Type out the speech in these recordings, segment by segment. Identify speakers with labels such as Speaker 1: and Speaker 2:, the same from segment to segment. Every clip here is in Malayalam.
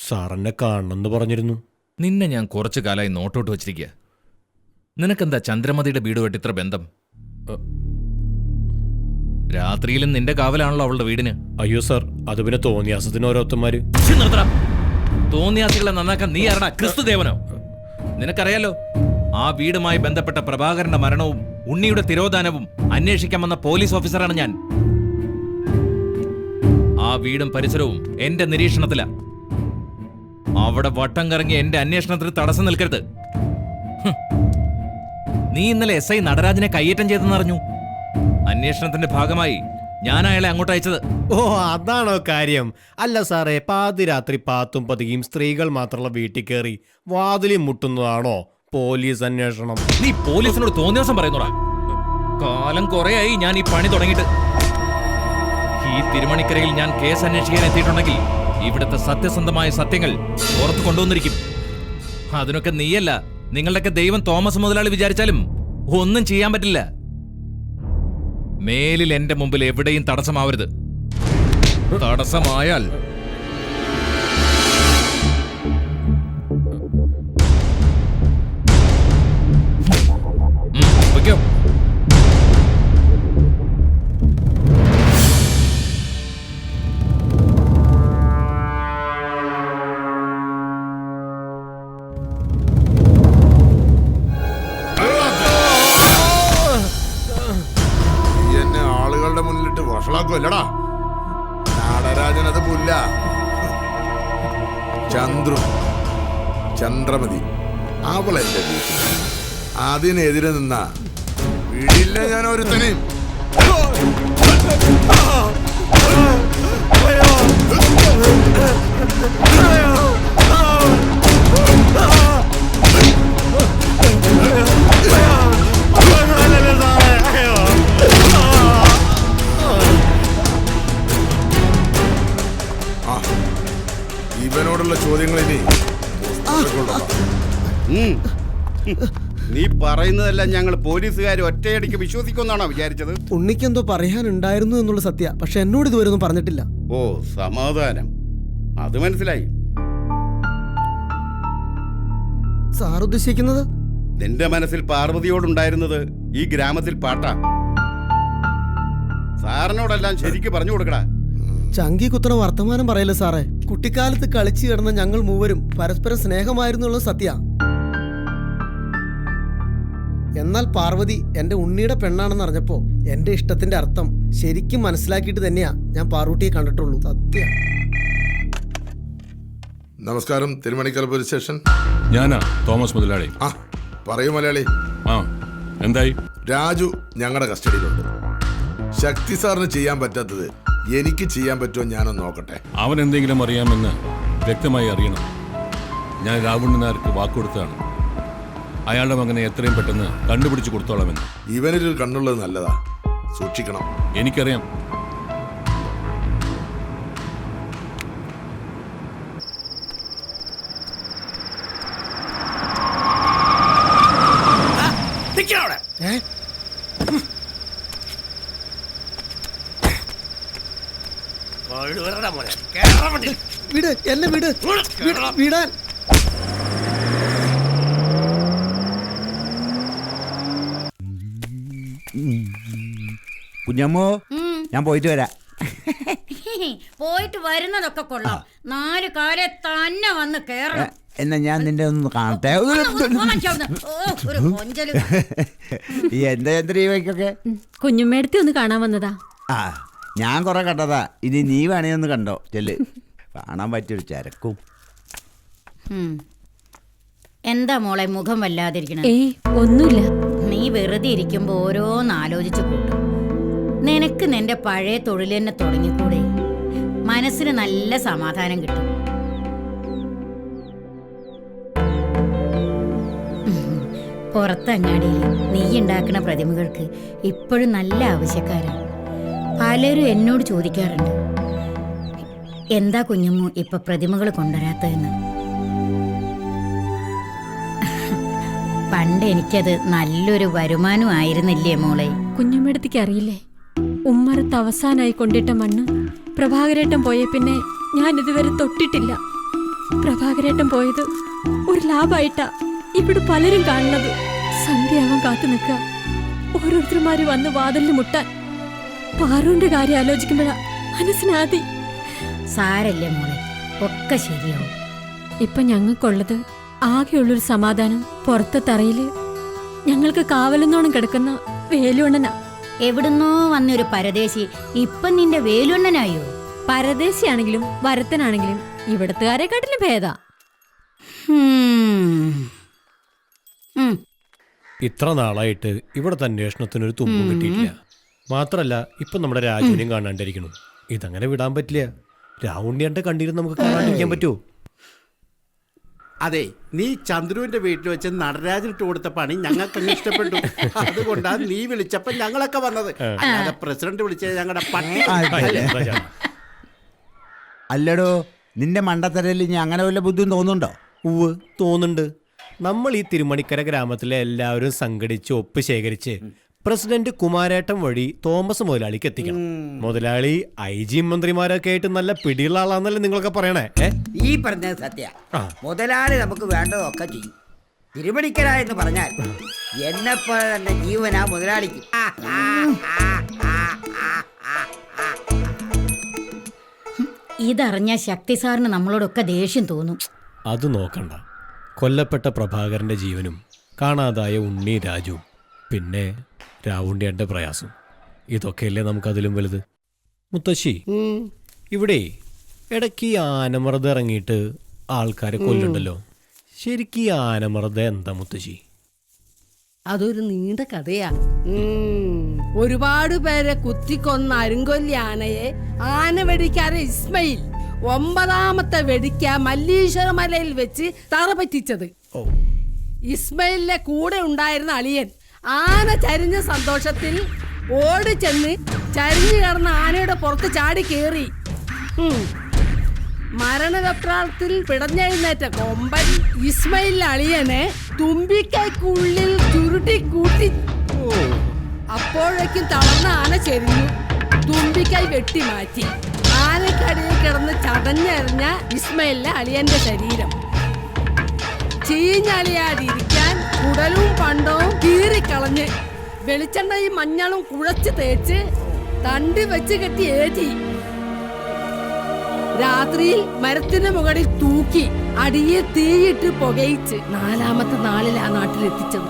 Speaker 1: സാറെന്നെ കാണണമെന്ന് പറഞ്ഞിരുന്നു.
Speaker 2: നിന്നെ ഞാൻ കുറച്ചു കാലമായി നോട്ടോട്ട് വച്ചിരിക്കുക. നിനക്കെന്താ ചന്ദ്രമതിയുടെ വീടുമായിട്ട് ഇത്ര ബന്ധം? രാത്രിയിലും നിന്റെ കാവലാണല്ലോ അവളുടെ വീടിന്.
Speaker 1: അയ്യോ സാർ, അത് പിന്നെ തോന്നിയാസത്തിന് ഓരോരുത്തന്മാര്.
Speaker 2: തോന്നിയാസികളെ നന്നാക്കാൻ നീ ആരടാ? ക്രിസ്തുദേവനോ? നിനക്കറിയാലോ, ആ വീടുമായി ബന്ധപ്പെട്ട പ്രഭാകരന്റെ മരണവും ഉണ്ണിയുടെ തിരോധാനവും അന്വേഷിക്കാൻ വന്ന പോലീസ് ഓഫീസറാണ് ഞാൻ. ആ വീടും പരിസരവും എന്റെ നിരീക്ഷണത്തിലാ. അവിടെ വട്ടം കറങ്ങി എന്റെ അന്വേഷണത്തിന് തടസ്സം നിൽക്കരുത്. നീ ഇന്നലെ SI നടരാജനെ കയ്യേറ്റം ചെയ്തെന്നറിഞ്ഞു. അന്വേഷണത്തിന്റെ ഭാഗമായി ഞാൻ അയാളെ അങ്ങോട്ട് അയച്ചത്.
Speaker 1: ഓ, അതാണോ കാര്യം? അല്ല സാറേ, പാതിരാത്രി പാത്തും പതുകിയും സ്ത്രീകൾ മാത്രമുള്ള വീട്ടിൽ കയറി വാതിലിൽ മുട്ടുന്നതാണോ പോലീസ് അന്വേഷണം?
Speaker 2: നീ പോലീസിനോട് തോന്നിയ ദിവസം പറയുന്നോടാ. കാലം കുറെയായി ഞാൻ ഈ പണി തുടങ്ങിയിട്ട്. ഈ തിരുമണിക്കരയിൽ ഞാൻ കേസ് അന്വേഷിക്കാൻ എത്തിയിട്ടുണ്ടെങ്കിൽ ഇവിടുത്തെ സത്യസന്ധമായ സത്യങ്ങൾ പുറത്തു കൊണ്ടുവന്നിരിക്കും. അതിനൊക്കെ നീയല്ല, നിങ്ങളുടെയൊക്കെ ദൈവം തോമസ് മുതലാളി വിചാരിച്ചാലും ഒന്നും ചെയ്യാൻ പറ്റില്ല. മേലിൽ എന്റെ മുമ്പിൽ എവിടെയും തടസ്സമാവരുത്. തടസ്സമായാൽ വയ്ക്കോ.
Speaker 3: മുന്നിലിട്ട് വഷളാക്കുമല്ലടാ. നടരാജൻ അത് പുല്ല. ചന്ദ്രമതി അവളെന്റെ വീട്ടിൽ. അതിനെതിരെ നിന്ന വീടില്ല ഞാൻ ഒരുത്തനെയും. ഇവനോടുള്ള ചോദ്യങ്ങൾ ഇനി
Speaker 4: നീ പറയുന്നതെല്ലാം ഞങ്ങൾ പോലീസുകാർ ഒറ്റയടിക്ക് വിശ്വസിക്കുമെന്നാണോ വിചാരിച്ചത്?
Speaker 5: ഉണ്ണിക്കെന്തോ പറയാനുണ്ടായിരുന്നു എന്നുള്ള സത്യ, പക്ഷെ എന്നോട് ഇതുവരെ ഒന്നും പറഞ്ഞിട്ടില്ല.
Speaker 4: ഓ, സമാധാനം, അത് മനസ്സിലായി.
Speaker 5: സാർ ഉദ്ദേശിക്കുന്നത്?
Speaker 4: നിന്റെ മനസ്സിൽ പാർവതിയോടുണ്ടായിരുന്നത് ഈ ഗ്രാമത്തിൽ പാട്ടാ. സാറിനോടെല്ലാം ശരിക്ക് പറഞ്ഞു കൊടുക്കടാ.
Speaker 5: ചങ്കി കുത്തണ വർത്തമാനം പറയല്ലേ സാറേ. കുട്ടിക്കാലത്ത് കളിച്ചു കിടന്ന ഞങ്ങൾ മൂവരും പരസ്പരം സ്നേഹമായിരുന്നുള്ള സത്യ. എന്നാൽ പാർവതി എന്റെ ഉണ്ണിയുടെ പെണ്ണാണെന്ന് അറിഞ്ഞപ്പോ എന്റെ ഇഷ്ടത്തിന്റെ അർത്ഥം ശരിക്കും മനസ്സിലാക്കിയിട്ട് തന്നെയാ ഞാൻ പാർവതിയെ കണ്ടിട്ടുള്ളൂ. സത്യ.
Speaker 3: നമസ്കാരം, തിരുമണിക്കര പോലീസ് സ്റ്റേഷൻ.
Speaker 6: ഞാനാ തോമസ് മുതലാളി.
Speaker 3: ആ പറയൂ മലയാളി.
Speaker 6: എന്തായി?
Speaker 3: രാജു ഞങ്ങളുടെ കസ്റ്റഡിയിലുണ്ട്. ശക്തി സാറിന് ചെയ്യാൻ പറ്റാത്തത് എനിക്ക് ചെയ്യാൻ പറ്റുമോ ഞാനൊന്ന് നോക്കട്ടെ.
Speaker 6: അവൻ എന്തെങ്കിലും അറിയാമെന്ന് വ്യക്തമായി അറിയണം. ഞാൻ രാവണൻ നായർക്ക് വാക്കുകൊടുത്തതാണ്. അയാളുടെ മകനെ എത്രയും പെട്ടെന്ന് കണ്ടുപിടിച്ച് കൊടുത്തോളാമെന്ന്.
Speaker 3: ഇവനൊരു കണ്ണുള്ളത് നല്ലതാ, സൂക്ഷിക്കണം.
Speaker 6: എനിക്കറിയാം.
Speaker 5: വിട് എന്നെ, വിട് വിടാൻ.
Speaker 7: കുഞ്ഞമ്മോ, ഞാൻ പോയിട്ട് വരാം.
Speaker 8: പോയിട്ട് വരുന്നതൊക്കെ കൊള്ളാം, 4 കാലേ തന്നെ വന്ന് കേറണം.
Speaker 7: എന്നാ ഞാൻ നിന്റെ ഒന്ന് കാണട്ടെ. എന്താ ചന്ദ്രീവയ്ക്കൊക്കെ?
Speaker 9: കുഞ്ഞുമ്മേടത്തി ഒന്ന് കാണാൻ വന്നതാ.
Speaker 7: ആ, ഞാൻ കുറെ കണ്ടതാ. ഇനി നീ വേണേ ഒന്ന് കണ്ടോ. ചെല്ല്, കാണാൻ പറ്റിയൊരു ചരക്കും.
Speaker 8: എന്താ മോളെ മുഖം വല്ലാതിരിക്കണ?
Speaker 9: ഒന്നുമില്ല.
Speaker 8: നീ വെറുതെ ഇരിക്കുമ്പോ ഓരോന്ന് ആലോചിച്ചു കൂട്ടും. നിനക്ക് നിന്റെ പഴയ തൊഴിൽ തന്നെ തുടങ്ങിക്കൂടെ? മനസ്സിന് നല്ല സമാധാനം കിട്ടും. പുറത്തങ്ങാടിയിൽ നീ ഉണ്ടാക്കുന്ന പ്രതിമകൾക്ക് ഇപ്പോഴും നല്ല ആവശ്യക്കാരാണ്. പലരും എന്നോട് ചോദിക്കാറുണ്ട്, എന്താ കുഞ്ഞമ്മു ഇപ്പൊ പ്രതിമകൾ കൊണ്ടുവരാത്തതെന്ന്. പണ്ട് എനിക്കത് നല്ലൊരു വരുമാനം ആയിരുന്നില്ലേ മോളെ?
Speaker 9: കുഞ്ഞമ്മേടത്തേക്ക് അറിയില്ലേ, ഉമ്മറത്ത് അവസാനായി കൊണ്ടിട്ട മണ്ണ് പ്രഭാകരേട്ടൻ പോയ പിന്നെ ഞാൻ ഇതുവരെ തൊട്ടിട്ടില്ല. പ്രഭാകരേട്ടൻ പോയത് ഒരു ലാഭായിട്ടാ ഇവിടെ പലരും കാണുന്നത്. സന്ധ്യയാവാൻ കാത്തു നിൽക്കുക, ഓരോരുത്തരുമാര് വന്ന് വാതിലിന് മുട്ടാൻ. പാറുവിന്റെ കാര്യം ആലോചിക്കുമ്പോഴാ മനസ്സിനാദി.
Speaker 8: സാരല്ലേ മോളെ, ഒക്കെ ശരിയാവും.
Speaker 9: ഇപ്പൊ ഞങ്ങൾക്കുള്ളത് ആകെയുള്ളൊരു സമാധാനം പുറത്തെ തറയില് ഞങ്ങൾക്ക് കാവലെന്നോണം കിടക്കുന്ന വേലുണ്ണനാ.
Speaker 8: എവിടുന്നോ വന്നൊരു പരദേശി ഇപ്പൊ നിന്റെ വേലുണ്ണനായോ?
Speaker 9: പരദേശിയാണെങ്കിലും വരത്തനാണെങ്കിലും ഇവിടത്തുകാരെക്കാട്ടിലും ഭേദാ.
Speaker 1: ഇത്ര നാളായിട്ട് ഇവിടുത്തെ അന്വേഷണത്തിനൊരു തുമ്പും കിട്ടിയിട്ടില്ല. മാത്രല്ല ഇപ്പൊ നമ്മുടെ രാജുവിനെയും കാണാണ്ടിരിക്കണം. ഇതങ്ങനെ വിടാൻ പറ്റില്ല. രാവുണ്ണിയാന്റെ കണ്ണീര് നമുക്ക് കാണാണ്ടിരിക്കാൻ പറ്റുമോ?
Speaker 10: അതെ, നീ ചന്ദ്രുവിന്റെ വീട്ടിൽ വെച്ച് നടരാജനിട്ട് കൊടുത്ത പണി ഞങ്ങൾക്ക് അങ്ങ് ഇഷ്ടപ്പെട്ടു. അതുകൊണ്ടാണ് നീ വിളിച്ചപ്പോ ഞങ്ങളൊക്കെ വന്നത്. അല്ലാതെ പ്രസിഡന്റ് വിളിച്ചത് ഞങ്ങളുടെ പട്ടി.
Speaker 7: അല്ലടോ, നിന്റെ മണ്ടത്തരയിൽ ഇനി അങ്ങനെ വല്ല ബുദ്ധിയും തോന്നുന്നുണ്ടോ?
Speaker 1: ഉവ് തോന്നുന്നുണ്ട്. നമ്മൾ ഈ തിരുമണിക്കര ഗ്രാമത്തിലെ എല്ലാവരും സംഘടിച്ച് ഒപ്പ് ശേഖരിച്ച് പ്രസിഡന്റ് കുമാരേട്ടൻ വഴി തോമസ് മുതലാളിക്ക് എത്തിക്കണം. മുതലാളി IG മന്ത്രിമാരൊക്കെ ആയിട്ട് നല്ല പിടിയുള്ള ആളാന്നല്ലേ നിങ്ങളൊക്കെ പറയണേ?
Speaker 11: ഈ പറഞ്ഞത് സത്യ. മുതലാളി നമുക്ക് വേണ്ടതൊക്കെ ചെയ്യും. തിരുമണിക്കര എന്ന് പറഞ്ഞാൽ എന്നെപ്പോലെ തന്നെ ജീവനാ മുതലാളിക്ക്.
Speaker 8: ഇതറിഞ്ഞ ശക്തി സാറിന് നമ്മളോടൊക്കെ ദേഷ്യം തോന്നും.
Speaker 1: അത് നോക്കണ്ട. കൊല്ലപ്പെട്ട പ്രഭാകരന്റെ ജീവനും കാണാതായ ഉണ്ണി രാജുവും പിന്നെ രാവുണ്ണിയുടെ പ്രയാസം, ഇതൊക്കെയല്ലേ നമുക്കതിലും വലുത്. മുത്തശ്ശി, ഇവിടെ ഇടയ്ക്ക് ഈ ആനമർദ്ദം ഇറങ്ങിയിട്ട് ആൾക്കാരെ കൊല്ലുണ്ടല്ലോ. ശരിക്കും ഈ ആനമർദ്ദം എന്താ മുത്തശ്ശി?
Speaker 12: അതൊരു നീണ്ട കഥയാ. ഒരുപാട് പേരെ കുത്തിക്കൊന്ന അരുങ്കൊല്ലി ആനയെ ആനവെടിക്കാരൻ ഇസ്മയിൽ 9ാമത്തെ വെടിക്ക മല്ലീശ്വര മലയിൽ വെച്ച് തറ പറ്റിച്ചത്. ഇസ്മയിലിന്റെ കൂടെ ഉണ്ടായിരുന്ന അളിയൻ ആന ചരിഞ്ഞ സന്തോഷത്തിൽ ഓടി ചെന്ന് ചരിഞ്ഞു കിടന്ന ആനയുടെ പുറത്ത് ചാടി കേറി. മരണവെപ്രാളത്തിൽ പിടഞ്ഞെഴുന്നേറ്റ കൊമ്പൻ ഇസ്മയിൽ അളിയനെ തുമ്പിക്കൈക്കുള്ളിൽ ചുരുട്ടി കൂട്ടി. അപ്പോഴേക്കും തളർന്ന ആന ചെരിഞ്ഞു. തുമ്പിക്കൈ വെട്ടി മാറ്റി. ആനക്കടിയിൽ കിടന്ന് ചടഞ്ഞെറിഞ്ഞ ഇസ്മയിലിന്റെ അളിയന്റെ ശരീരം ചീഞ്ഞളിയാതിരിക്കാൻ കുടലും പണ്ടവും കീറിക്കളഞ്ഞ് വെളിച്ചെണ്ണയും മഞ്ഞളും കുഴച്ച് തേച്ച് തണ്ടി വെച്ച് കെട്ടി ഏറ്റി രാത്രിയിൽ മരത്തിന് മുകളിൽ തൂക്കി അടിയെ തീയിട്ട് പുകയിച്ച് 4ാമത്തെ നാളിൽ ആ നാട്ടിലെത്തിച്ചത്.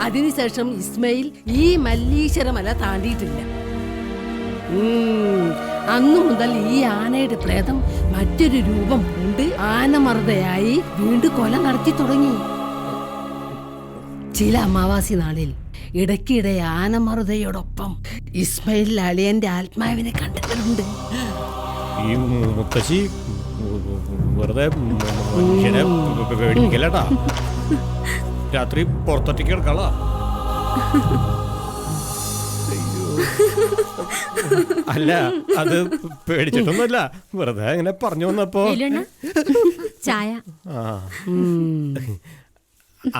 Speaker 12: അതിനുശേഷം ഇസ്മയിൽ ഈ മല്ലീശ്വര മല താണ്ടിയിട്ടില്ല. അന്നു മുതൽ ഈ ആനയുടെ പ്രേതം മറ്റൊരു രൂപം കൊണ്ട് ആനമർദ്ദയായി വീണ്ടും കൊല നടത്തി തുടങ്ങി. ചില അമാവാസി നാളിൽ ഇടയ്ക്കിടെ ആനമർദ്ദയോടൊപ്പം ഇസ്മയിൽ അളിയന്റെ ആത്മാവിനെ കണ്ടിട്ടുണ്ട്.
Speaker 1: ഈ മുത്തശ്ശി വെറുതെ മനുഷ്യനെ പേടിക്കലട്ടാ. രാത്രി പുറത്തൊറ്റയ്ക്ക് കിടക്കളാ. അല്ല, അത് പേടിച്ചിട്ടൊന്നുമല്ല, വെറുതെ അങ്ങനെ പറഞ്ഞു വന്നപ്പോ.
Speaker 9: ചായ.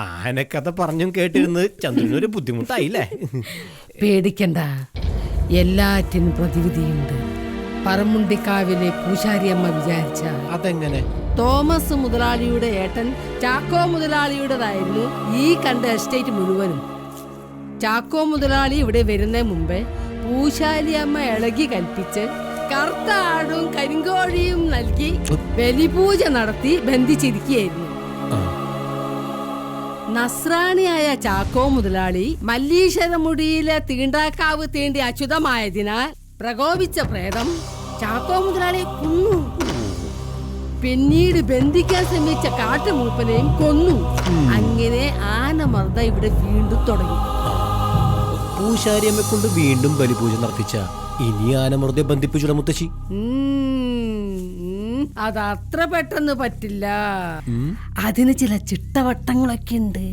Speaker 1: ആനക്കഥ പറഞ്ഞും കേട്ടിരുന്ന് ചന്ദ്രനൊരു ബുദ്ധിമുട്ടായില്ലേ?
Speaker 12: പേടിക്കണ്ട, എല്ലാറ്റിനും പ്രതിവിധിയുണ്ട്. പറമുണ്ടിക്കാവിലെ പൂശാരിയമ്മ വിചാരിച്ച
Speaker 1: അതെങ്ങനെ?
Speaker 12: തോമസ് മുതലാളിയുടെ ഏട്ടൻ ചാക്കോ മുതലാളിയുടേതായിരുന്നു ഈ കണ്ട എസ്റ്റേറ്റ് മുഴുവനും. ചാക്കോ മുതലാളി ഇവിടെ വരുന്നതിന് മുമ്പേ പൂശാരിയമ്മ ഇളകി കൽപ്പിച്ച് കറുത്ത ആടും കരിങ്കോഴിയും നൽകി ബലിപൂജ നടത്തി ബന്ധിച്ചിരിക്കുകയായിരുന്നു. നസ്രാണിയായ ചാക്കോ മുതലാളി മല്ലീശ്വരമുടിയിലെ തീണ്ടാക്കാവ് തീണ്ടി അച്യുതമായതിനാൽ പ്രകോപിച്ച പ്രേതം ചാക്കോ മുതലാളിയെ കൊന്നു. പിന്നീട് ബന്ധിക്കാൻ ശ്രമിച്ച കാട്ടുമൂപ്പനെയും കൊന്നു. അങ്ങനെ ആനമർദ്ദ ഇവിടെ വീണ്ടും തുടങ്ങി.
Speaker 1: പൂശാരിയമ്മ കൊണ്ട് വീണ്ടും ബലിപൂജ നടത്തിച്ച ഇനി ആനമർദ്ദയെ ബന്ധിപ്പിച്ചുള്ള മുത്തശ്ശി?
Speaker 12: അതത്ര പെട്ടെന്ന് പറ്റില്ല. അതിന് ചില ചിട്ടവട്ടങ്ങളൊക്കെ ഉണ്ട്.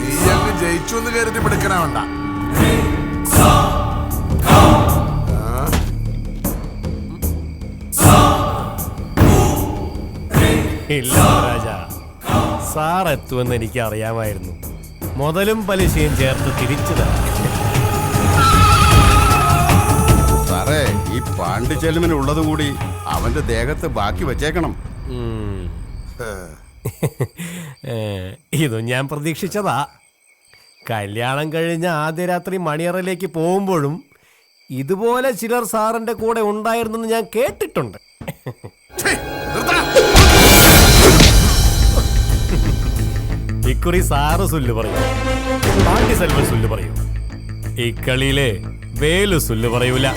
Speaker 3: നീ അങ്ങ് ജയിച്ചു എന്ന് കരുതി പിടിക്കണവണ്ട.
Speaker 1: ഇല്ല രാജ, സാർ എത്തുമെന്ന് എനിക്ക് അറിയാമായിരുന്നു. മുതലും പലിശയും ചേർത്ത് തിരിച്ചു തരാം.
Speaker 4: സാറേ, ഈ പാണ്ഡിച്ചെല്ലുമിന് ഉള്ളത് കൂടി അവന്റെ ദേഹത്ത് ബാക്കി വെച്ചേക്കണം.
Speaker 1: ഇതും ഞാൻ പ്രതീക്ഷിച്ചതാ. കല്യാണം കഴിഞ്ഞ ആദ്യ രാത്രി മണിയറയിലേക്ക് പോകുമ്പോഴും ഇതുപോലെ ചിലർ സാറിന്റെ കൂടെ ഉണ്ടായിരുന്നെന്ന് ഞാൻ കേട്ടിട്ടുണ്ട്. ഇക്കുറി സാറ് സുല്ല് പറയും, പാണ്ടി സെൽവൻ സുല്ല് പറയും. ഇക്കളിയിലെ വേലു സുല്ല് പറയൂല.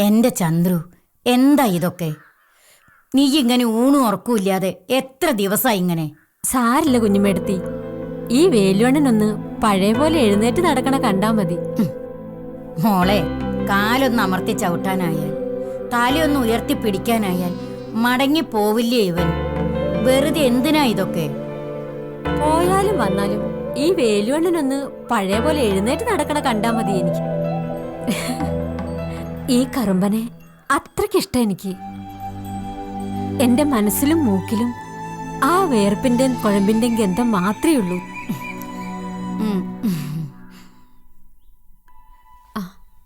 Speaker 8: എന്റെ ചന്ദ്രു, എന്താ ഇതൊക്കെ? നീ ഇങ്ങനെ ഊണും ഉറക്കൂല്ലാതെ എത്ര ദിവസമായി ഇങ്ങനെ?
Speaker 9: സാരില്ല കുഞ്ഞുമേടത്തി, ഈ വേലുവണ്ണനൊന്ന് പഴയ പോലെ എഴുന്നേറ്റ് നടക്കണ കണ്ടാ മതി.
Speaker 8: മോളെ, കാലൊന്ന് അമർത്തി ചവിട്ടാനായാൽ, തലയൊന്ന് ഉയർത്തി പിടിക്കാനായാൽ മടങ്ങി പോവില്ലേ ഇവൻ? വെറുതെ എന്തിനാ ഇതൊക്കെ?
Speaker 9: പോയാലും വന്നാലും ഈ വേലുവണ്ണനൊന്ന് പഴയ പോലെ എഴുന്നേറ്റ് നടക്കണ കണ്ടാ മതി എനിക്ക്. ഈ കറുമ്പനെ അത്രയ്ക്കിഷ്ടം എനിക്ക്. എന്റെ മനസ്സിലും മൂക്കിലും ആ വേർപ്പിന്റെയും കുഴമ്പിന്റെയും ഗന്ധം മാത്രമേ ഉള്ളൂ.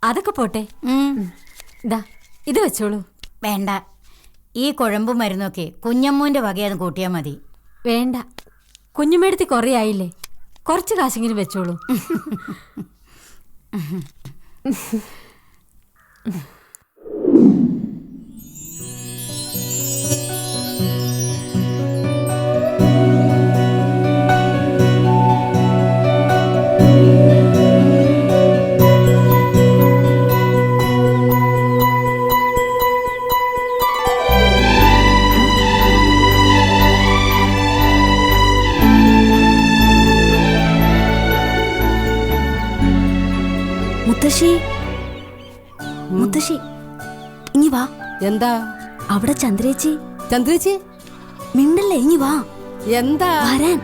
Speaker 9: അതൊക്കെ പോട്ടെ, ഇത് വെച്ചോളൂ.
Speaker 8: വേണ്ട, ഈ കുഴമ്പും മരുന്നൊക്കെ കുഞ്ഞമ്മൂന്റെ വകയെന്ന് കൂട്ടിയാൽ മതി.
Speaker 9: വേണ്ട, കുഞ്ഞുമേടത്തി കുറേ ആയില്ലേ, കുറച്ച് കാശെങ്കിലും വെച്ചോളൂ. മുത്തശ്ശി മുത്തശ്ശി ഇനി വാ.
Speaker 12: എന്താ
Speaker 9: അവിടെ ചന്ദ്രേച്ചി.
Speaker 12: ചന്ദ്രേച്ചി
Speaker 9: മിണ്ടല്ലേ, ഇനി വാ.
Speaker 12: എന്താ
Speaker 9: വരാൻ.